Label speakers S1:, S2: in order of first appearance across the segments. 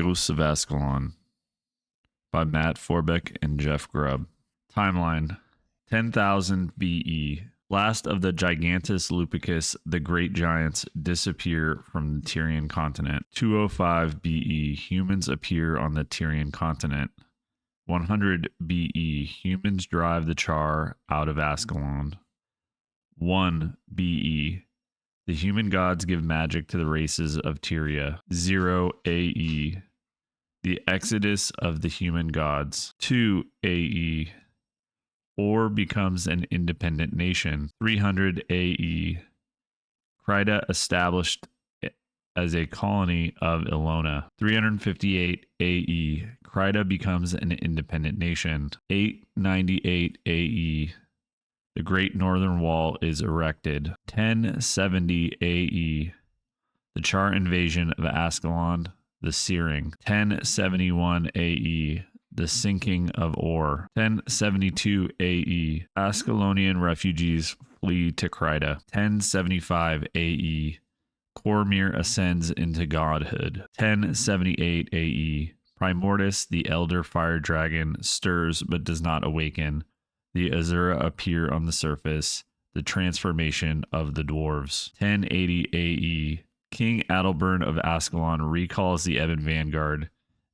S1: Ghosts of Ascalon by Matt Forbeck and Jeff Grubb. Timeline 10,000 BE. Last of the Gigantus Lupicus, the great giants, disappear from the Tyrian continent. 205 BE. Humans appear on the Tyrian continent. 100 BE. Humans drive the Char out of Ascalon. 1 BE. The human gods give magic to the races of Tyria. 0 AE. The exodus of the human gods. 2 AE. Or becomes an independent nation. 300 AE. Crida established as a colony of Ilona. 358 AE. Crida becomes an independent nation. 898 AE. The Great Northern Wall is erected. 1070 AE. The Char invasion of Ascalon, the Searing. 1071 AE. The sinking of Or. 1072 AE. Ascalonian refugees flee to Crida. 1075 AE. Cormyr ascends into godhood. 1078 AE. Primordus, the elder fire dragon, stirs but does not awaken. The Azura appear on the surface. The transformation of the dwarves. 1080 AE. King Adalbern of Ascalon recalls the Ebon Vanguard.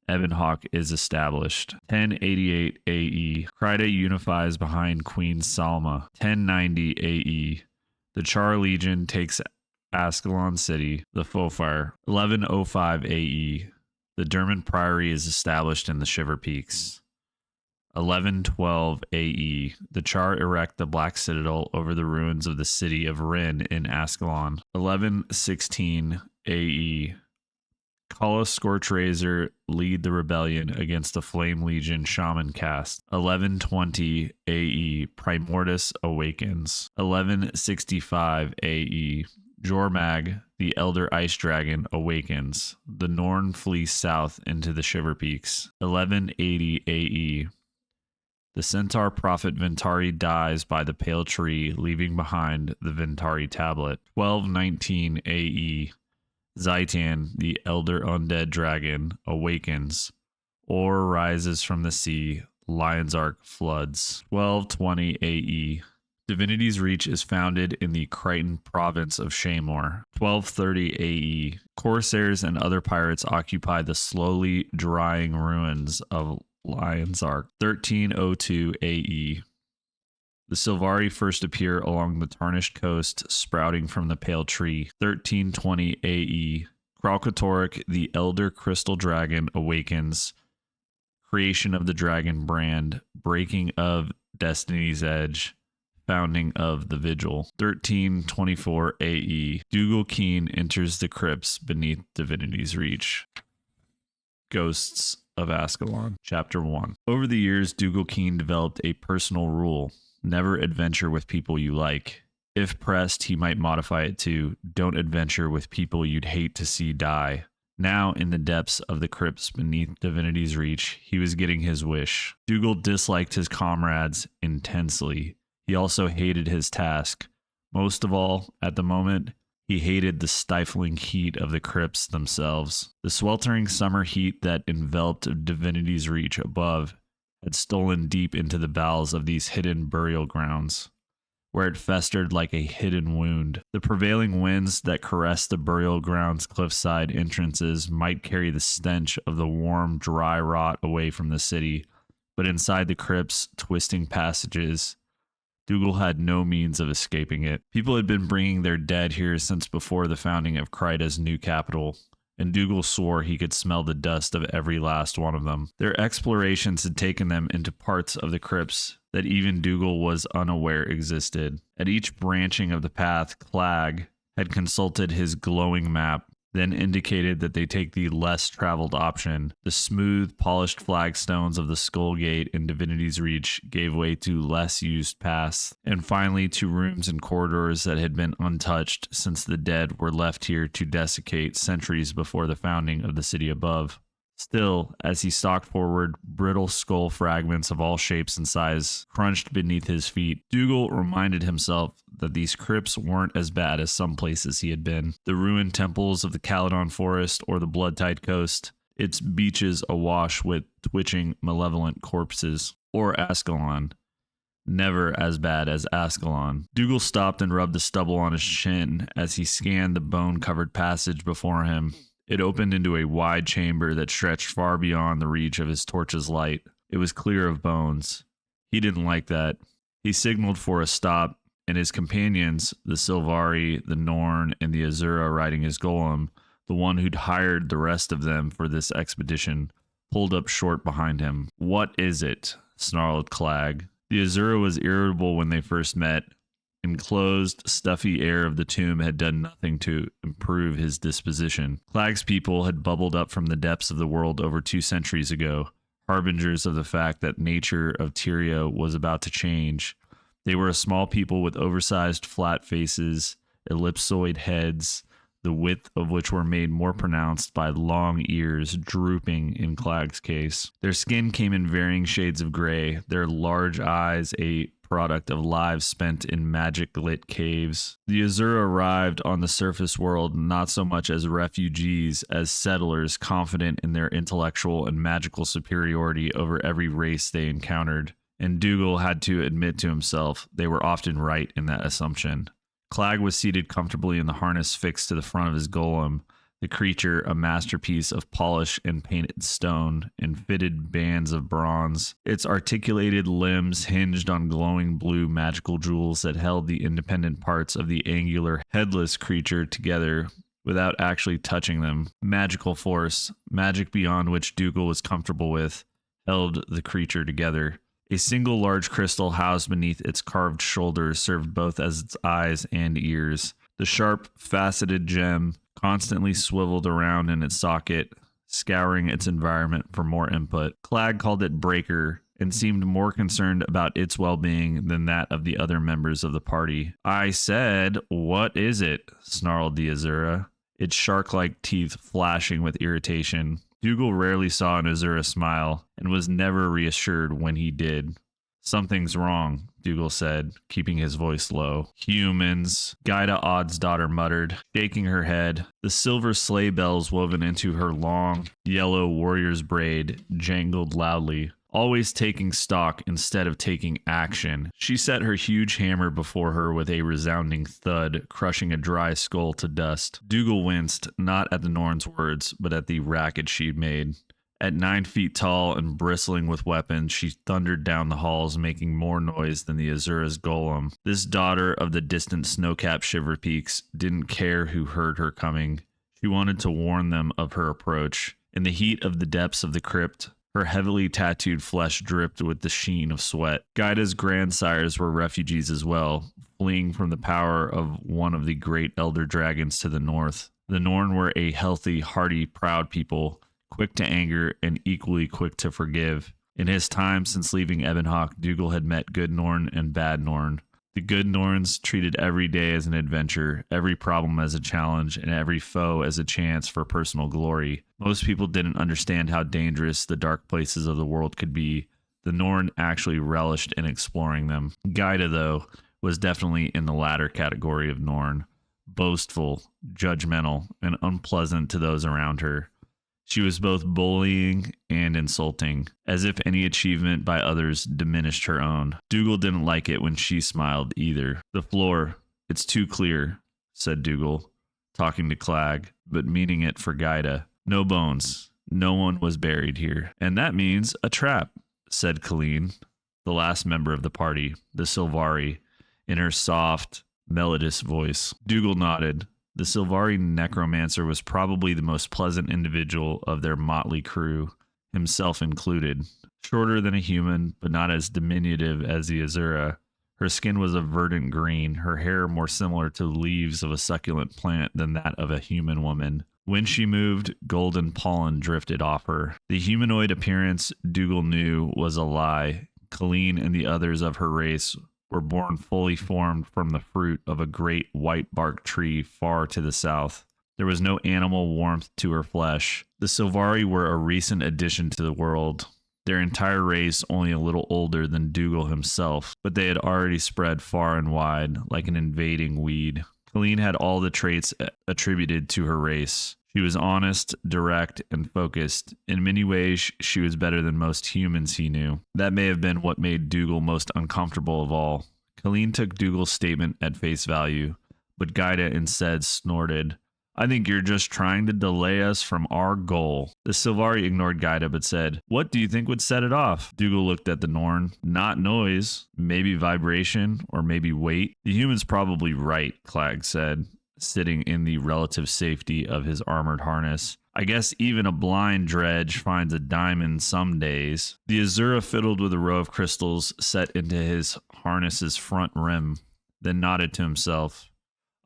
S1: Ebonhawk is established. 1088 AE. Crida unifies behind Queen Salma. 1090 AE. The Char Legion takes Ascalon City. The Fofire. 1105 AE. The Dermot Priory is established in the Shiver Peaks. 1112 AE. The Char erect the Black Citadel over the ruins of the city of Rin in Ascalon. 1116 AE. Kala Scorchrazor lead the rebellion against the Flame Legion Shaman caste. 1120 AE. Primordus awakens. 1165 AE. Jormag, the Elder Ice Dragon, awakens. The Norn flee south into the Shiver Peaks. 1180 AE. The Centaur prophet Ventari dies by the Pale Tree, leaving behind the Ventari tablet. 1219 AE. Zaitan, the Elder Undead Dragon, awakens. Or rises from the sea. Lion's Arc floods. 1220 AE. Divinity's Reach is founded in the Crichton province of Shamor. 1230 AE. Corsairs and other pirates occupy the slowly drying ruins of Lion's Arc. 1302 AE. The Silvari first appear along the Tarnished Coast, sprouting from the Pale Tree. 1320 AE. Kralkatorrik, the Elder Crystal Dragon, awakens. Creation of the Dragon Brand. Breaking of Destiny's Edge. Founding of the Vigil. 1324 AE. Dougal Keen enters the crypts beneath Divinity's Reach. Ghosts of Ascalon. Chapter 1. Over the years, Dougal Keen developed a personal rule. Never adventure with people you like. If pressed, he might modify it to, don't adventure with people you'd hate to see die. Now, in the depths of the crypts beneath Divinity's Reach, he was getting his wish. Dougal disliked his comrades intensely. He also hated his task. Most of all, at the moment, he hated the stifling heat of the crypts themselves. The sweltering summer heat that enveloped Divinity's Reach above had stolen deep into the bowels of these hidden burial grounds, where it festered like a hidden wound. The prevailing winds that caressed the burial grounds' cliffside entrances might carry the stench of the warm, dry rot away from the city, but inside the crypts' twisting passages, Dougal had no means of escaping it. People had been bringing their dead here since before the founding of Crida's new capital, and Dougal swore he could smell the dust of every last one of them. Their explorations had taken them into parts of the crypts that even Dougal was unaware existed. At each branching of the path, Clag had consulted his glowing map, then indicated that they take the less traveled option. The smooth, polished flagstones of the Skull Gate in Divinity's Reach gave way to less used paths, and finally to rooms and corridors that had been untouched since the dead were left here to desiccate centuries before the founding of the city above. Still, as he stalked forward, brittle skull fragments of all shapes and size crunched beneath his feet. Dougal reminded himself that these crypts weren't as bad as some places he had been. The ruined temples of the Caledon Forest or the Blood-Tide Coast. its beaches awash with twitching, malevolent corpses. Or Ascalon. Never as bad as Ascalon. Dougal stopped and rubbed the stubble on his chin as he scanned the bone-covered passage before him. It opened into a wide chamber that stretched far beyond the reach of his torch's light. It was clear of bones. He didn't like that. He signaled for a stop, and his companions, the Silvari, the Norn, and the Azura riding his golem, the one who'd hired the rest of them for this expedition, pulled up short behind him. "What is it?" snarled Clag. The Azura was irritable when they first met. Enclosed, stuffy air of the tomb had done nothing to improve his disposition. Clag's people had bubbled up from the depths of the world over 2 centuries ago, harbingers of the fact that nature of Tyria was about to change. They were a small people with oversized flat faces, ellipsoid heads, the width of which were made more pronounced by long ears drooping in Clag's case. Their skin came in varying shades of gray, their large eyes a product of lives spent in magic-lit caves. The Azura arrived on the surface world not so much as refugees as settlers confident in their intellectual and magical superiority over every race they encountered, and Dougal had to admit to himself they were often right in that assumption. Clag was seated comfortably in the harness fixed to the front of his golem, the creature a masterpiece of polished and painted stone and fitted bands of bronze. Its articulated limbs hinged on glowing blue magical jewels that held the independent parts of the angular, headless creature together without actually touching them. Magical force, magic beyond which Dougal was comfortable with, held the creature together. A single large crystal housed beneath its carved shoulders served both as its eyes and ears. The sharp, faceted gem constantly swiveled around in its socket, scouring its environment for more input. Clag called it Breaker and seemed more concerned about its well-being than that of the other members of the party. "I said, what is it?" snarled the Azura, its shark-like teeth flashing with irritation. Dougal rarely saw an Azura smile, and was never reassured when he did. "Something's wrong," Dougal said, keeping his voice low. "Humans," Gaida Odd's daughter muttered, shaking her head. The silver sleigh bells woven into her long, yellow warrior's braid jangled loudly, always taking stock instead of taking action. She set her huge hammer before her with a resounding thud, crushing a dry skull to dust. Dougal winced, not at the Norn's words, but at the racket she'd made. At 9 feet tall and bristling with weapons, she thundered down the halls, making more noise than the Azura's golem. This daughter of the distant snow-capped shiver peaks didn't care who heard her coming. She wanted to warn them of her approach. In the heat of the depths of the crypt, her heavily tattooed flesh dripped with the sheen of sweat. Gaida's grandsires were refugees as well, fleeing from the power of one of the great elder dragons to the north. The Norn were a healthy, hardy, proud people, quick to anger and equally quick to forgive. In his time since leaving Ebonhawk, Dougal had met good Norn and bad Norn. The good Norns treated every day as an adventure, every problem as a challenge, and every foe as a chance for personal glory. Most people didn't understand how dangerous the dark places of the world could be. The Norn actually relished in exploring them. Gaida, though, was definitely in the latter category of Norn. Boastful, judgmental, and unpleasant to those around her. She was both bullying and insulting, as if any achievement by others diminished her own. Dougal didn't like it when she smiled either. "The floor, it's too clear," said Dougal, talking to Clag, but meaning it for Gaida. "No bones. No one was buried here." "And that means a trap," said Colleen, the last member of the party, the Silvari, in her soft, melodious voice. Dougal nodded. The Silvari necromancer was probably the most pleasant individual of their motley crew, himself included. Shorter than a human, but not as diminutive as the Azura. Her skin was a verdant green, her hair more similar to the leaves of a succulent plant than that of a human woman. When she moved, golden pollen drifted off her. The humanoid appearance, Dougal knew, was a lie. Colleen and the others of her race were born fully formed from the fruit of a great white-barked tree far to the south. There was no animal warmth to her flesh. The Silvari were a recent addition to the world, their entire race only a little older than Dougal himself, but they had already spread far and wide like an invading weed. Colleen had all the traits attributed to her race. She was honest, direct, and focused. In many ways, she was better than most humans he knew. That may have been what made Dougal most uncomfortable of all. Colleen took Dougal's statement at face value, but Gaida instead snorted, "I think you're just trying to delay us from our goal." The Sylvari ignored Gaida but said, "What do you think would set it off?" Dougal looked at the Norn. "Not noise, maybe vibration, or maybe weight." "The human's probably right," Clag said, sitting in the relative safety of his armored harness. "I guess even a blind dredge finds a diamond some days." The Azura fiddled with a row of crystals set into his harness's front rim, then nodded to himself.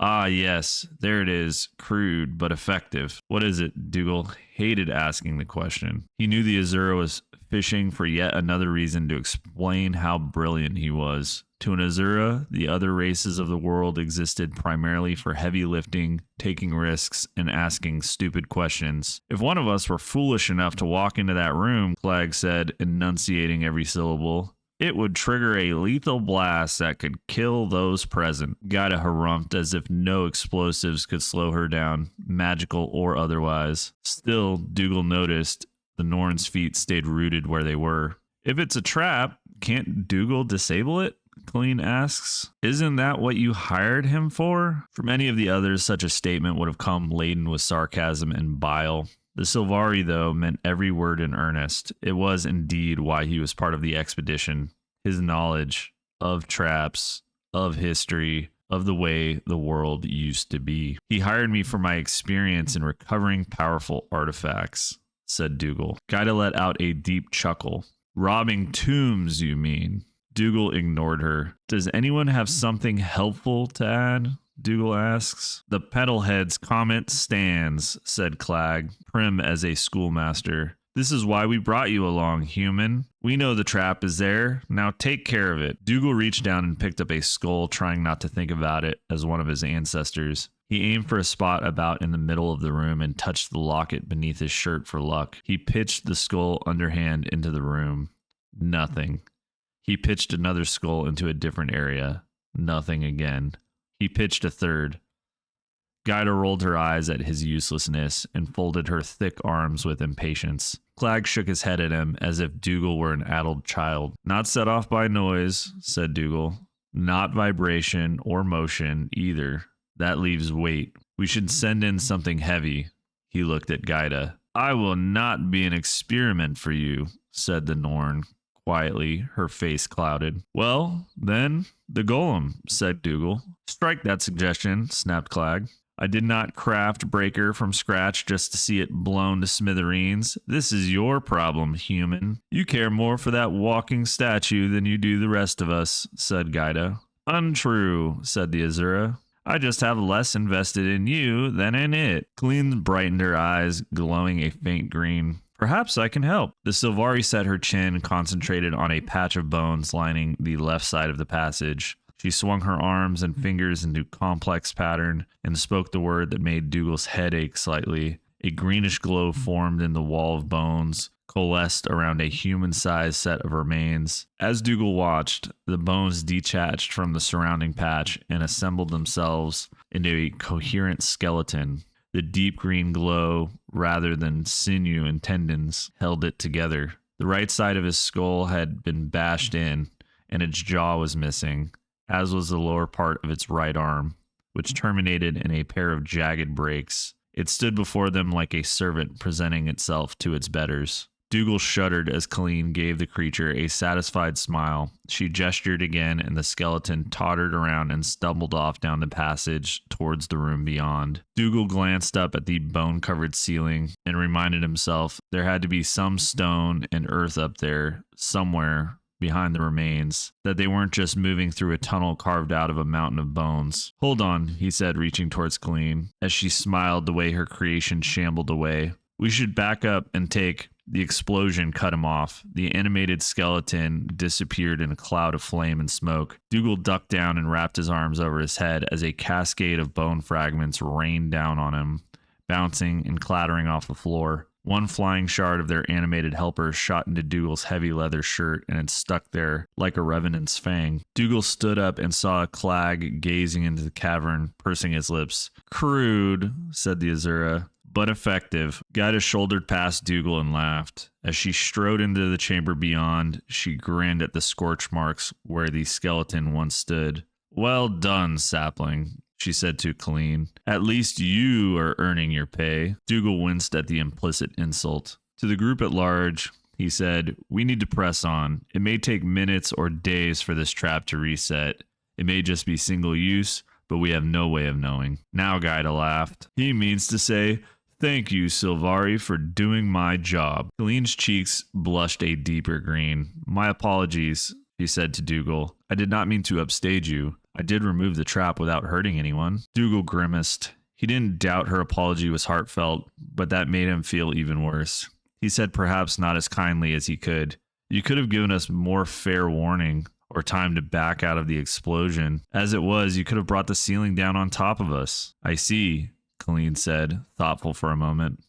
S1: "Ah, yes, there it is. Crude, but effective." "What is it?" Dougal hated asking the question. He knew the Azura was fishing for yet another reason to explain how brilliant he was. To an Azura, the other races of the world existed primarily for heavy lifting, taking risks, and asking stupid questions. "If one of us were foolish enough to walk into that room," Clag said, enunciating every syllable, "it would trigger a lethal blast that could kill those present." Gaida harumphed as if no explosives could slow her down, magical or otherwise. Still, Dougal noticed the Norn's feet stayed rooted where they were. "If it's a trap, can't Dougal disable it?" Colleen asks. "Isn't that what you hired him for?" From any of the others, such a statement would have come laden with sarcasm and bile. The Sylvari, though, meant every word in earnest. It was indeed why he was part of the expedition. His knowledge of traps, of history, of the way the world used to be. "He hired me for my experience in recovering powerful artifacts," said Dougal. Gaida let out a deep chuckle. "Robbing tombs, you mean?" Dougal ignored her. "Does anyone have something helpful to add?" Dougal asks. "The Petalhead's comment stands," said Clag, prim as a schoolmaster. "This is why we brought you along, human. We know the trap is there. Now take care of it." Dougal reached down and picked up a skull, trying not to think about it as one of his ancestors. He aimed for a spot about in the middle of the room and touched the locket beneath his shirt for luck. He pitched the skull underhand into the room. Nothing. He pitched another skull into a different area. Nothing again. He pitched a third. Gaida rolled her eyes at his uselessness and folded her thick arms with impatience. Clag shook his head at him as if Dougal were an addled child. "Not set off by noise," said Dougal. "Not vibration or motion either. That leaves weight. We should send in something heavy." He looked at Gaida. "I will not be an experiment for you," said the Norn. Quietly, her face clouded. "Well, then, the golem," said Dougal. "Strike that suggestion," snapped Clag. "I did not craft Breaker from scratch just to see it blown to smithereens. This is your problem, human. You care more for that walking statue than you do the rest of us," said Gaida. "Untrue," said the Azura. "I just have less invested in you than in it." Colleen brightened her eyes, glowing a faint green. "Perhaps I can help." The Sylvari set her chin, concentrated on a patch of bones lining the left side of the passage. She swung her arms and fingers into complex pattern and spoke the word that made Dougal's head ache slightly. A greenish glow formed in the wall of bones, coalesced around a human-sized set of remains. As Dougal watched, the bones detached from the surrounding patch and assembled themselves into a coherent skeleton. The deep green glow, rather than sinew and tendons, held it together. The right side of his skull had been bashed in, and its jaw was missing, as was the lower part of its right arm, which terminated in a pair of jagged breaks. It stood before them like a servant presenting itself to its betters. Dougal shuddered as Colleen gave the creature a satisfied smile. She gestured again, and the skeleton tottered around and stumbled off down the passage towards the room beyond. Dougal glanced up at the bone-covered ceiling and reminded himself there had to be some stone and earth up there, somewhere behind the remains, that they weren't just moving through a tunnel carved out of a mountain of bones. "Hold on," he said, reaching towards Colleen, as she smiled the way her creation shambled away. "We should back up and take..." The explosion cut him off. The animated skeleton disappeared in a cloud of flame and smoke. Dougal ducked down and wrapped his arms over his head as a cascade of bone fragments rained down on him, bouncing and clattering off the floor. One flying shard of their animated helper shot into Dougal's heavy leather shirt, and it stuck there like a revenant's fang. Dougal stood up and saw a Clag gazing into the cavern, pursing his lips. "Crude," said the Azura, "but effective." Gaida shouldered past Dougal and laughed. As she strode into the chamber beyond, she grinned at the scorch marks where the skeleton once stood. "Well done, sapling," she said to Colleen. "At least you are earning your pay." Dougal winced at the implicit insult. To the group at large, he said, "We need to press on. It may take minutes or days for this trap to reset. It may just be single use, but we have no way of knowing." Now Gaida laughed. "He means to say, thank you, Silvari, for doing my job." Colleen's cheeks blushed a deeper green. "My apologies," he said to Dougal. "I did not mean to upstage you. I did remove the trap without hurting anyone." Dougal grimaced. He didn't doubt her apology was heartfelt, but that made him feel even worse. He said, perhaps not as kindly as he could, "You could have given us more fair warning or time to back out of the explosion. As it was, you could have brought the ceiling down on top of us." "I see," Colleen said, thoughtful for a moment.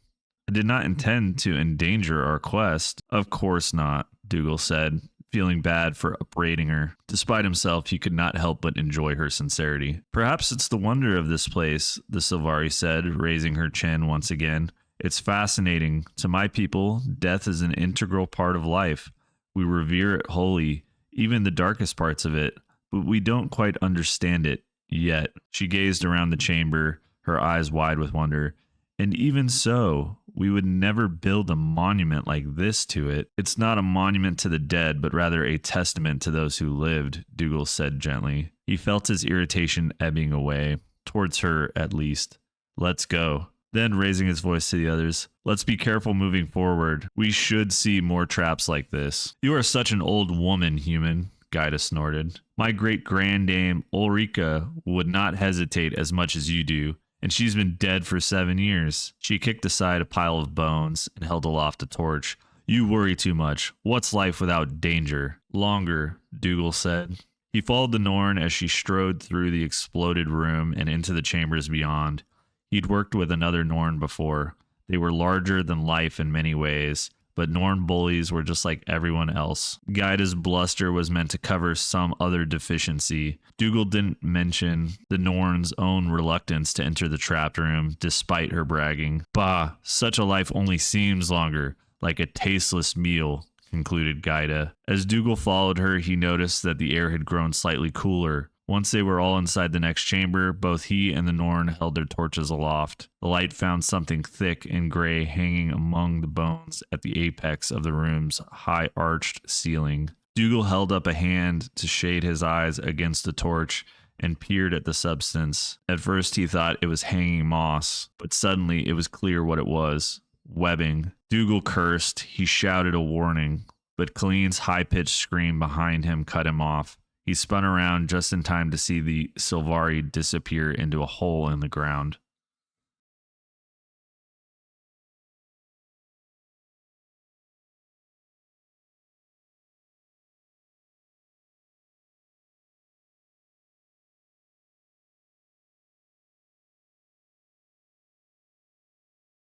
S1: "I did not intend to endanger our quest." "Of course not," Dougal said, feeling bad for upbraiding her. Despite himself, he could not help but enjoy her sincerity. "Perhaps it's the wonder of this place," the Silvari said, raising her chin once again. "It's fascinating. To my people, death is an integral part of life. We revere it wholly, even the darkest parts of it, but we don't quite understand it yet." She gazed around the chamber, her eyes wide with wonder. "And even so, we would never build a monument like this to it." "It's not a monument to the dead, but rather a testament to those who lived," Dougal said gently. He felt his irritation ebbing away, towards her at least. "Let's go." Then, raising his voice to the others, "Let's be careful moving forward. We should see more traps like this." "You are such an old woman, human," Gaida snorted. "My great-granddame Ulrika would not hesitate as much as you do, and she's been dead for 7 years. She kicked aside a pile of bones and held aloft a torch. "You worry too much. What's life without danger?" "Longer," Dougal said. He followed the Norn as she strode through the exploded room and into the chambers beyond. He'd worked with another Norn before. They were larger than life in many ways, but Norn bullies were just like everyone else. Gaida's bluster was meant to cover some other deficiency. Dougal didn't mention the Norn's own reluctance to enter the trapped room, despite her bragging. "Bah, such a life only seems longer, like a tasteless meal," concluded Gaida. As Dougal followed her, he noticed that the air had grown slightly cooler. Once they were all inside the next chamber, both he and the Norn held their torches aloft. The light found something thick and gray hanging among the bones at the apex of the room's high-arched ceiling. Dougal held up a hand to shade his eyes against the torch and peered at the substance. At first he thought it was hanging moss, but suddenly it was clear what it was. Webbing. Dougal cursed. He shouted a warning, but Colleen's high-pitched scream behind him cut him off. He spun around just in time to see the Silvari disappear into a hole in the ground.